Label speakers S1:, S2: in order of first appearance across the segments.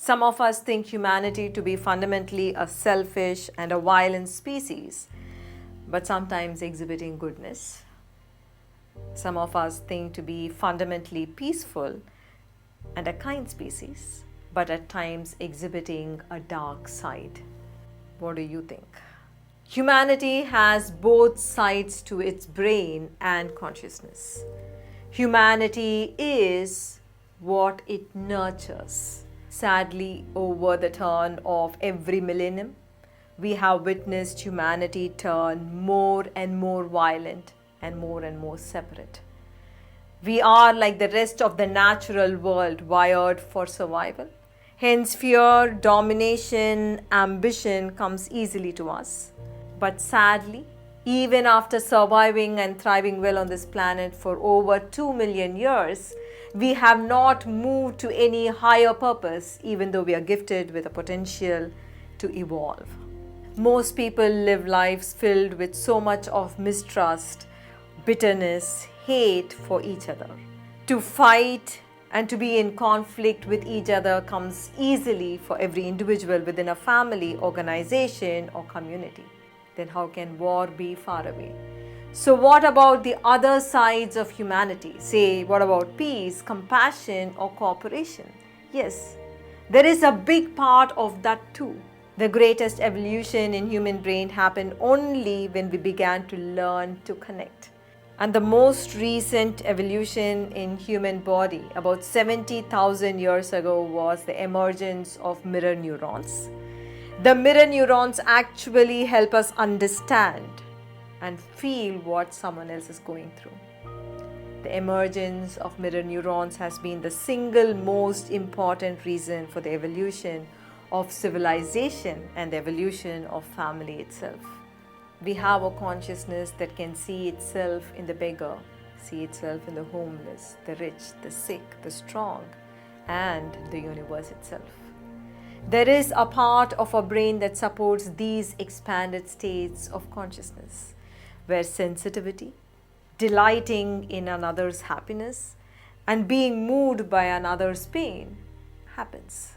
S1: Some of us think humanity to be fundamentally a selfish and a violent species, but sometimes exhibiting goodness. Some of us think to be fundamentally peaceful and a kind species, but at times exhibiting a dark side. What do you think? Humanity has both sides to its brain and consciousness. Humanity is what it nurtures. Sadly, over the turn of every millennium, we have witnessed humanity turn more and more violent and more separate. We are, like the rest of the natural world, wired for survival. Hence, fear, domination, ambition comes easily to us. But sadly, even after surviving and thriving well on this planet for over 2 million years, we have not moved to any higher purpose, even though we are gifted with a potential to evolve. Most people live lives filled with so much of mistrust, bitterness, hate for each other. To fight and to be in conflict with each other comes easily for every individual within a family, organization, or community. Then how can war be far away? So what about the other sides of humanity? Say, what about peace, compassion, or cooperation? Yes, there is a big part of that too. The greatest evolution in human brain happened only when we began to learn to connect. And the most recent evolution in human body, about 70,000 years ago, was the emergence of mirror neurons. The mirror neurons actually help us understand and feel what someone else is going through. The emergence of mirror neurons has been the single most important reason for the evolution of civilization and the evolution of family itself. We have a consciousness that can see itself in the beggar, see itself in the homeless, the rich, the sick, the strong, and the universe itself. There is a part of our brain that supports these expanded states of consciousness, where sensitivity, delighting in another's happiness, and being moved by another's pain happens.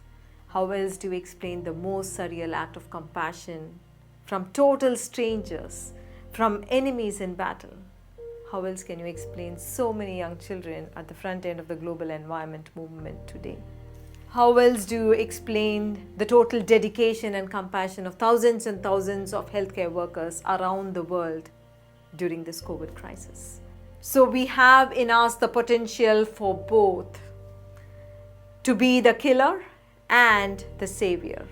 S1: How else do we explain the most surreal act of compassion from total strangers, from enemies in battle? How else can you explain so many young children at the front end of the global environment movement today? How else do you explain the total dedication and compassion of thousands and thousands of healthcare workers around the world during this COVID crisis? So we have in us the potential for both, to be the killer and the savior.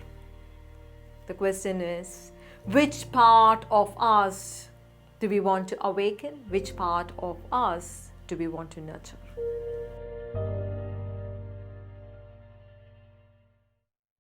S1: The question is, which part of us do we want to awaken? Which part of us do we want to nurture?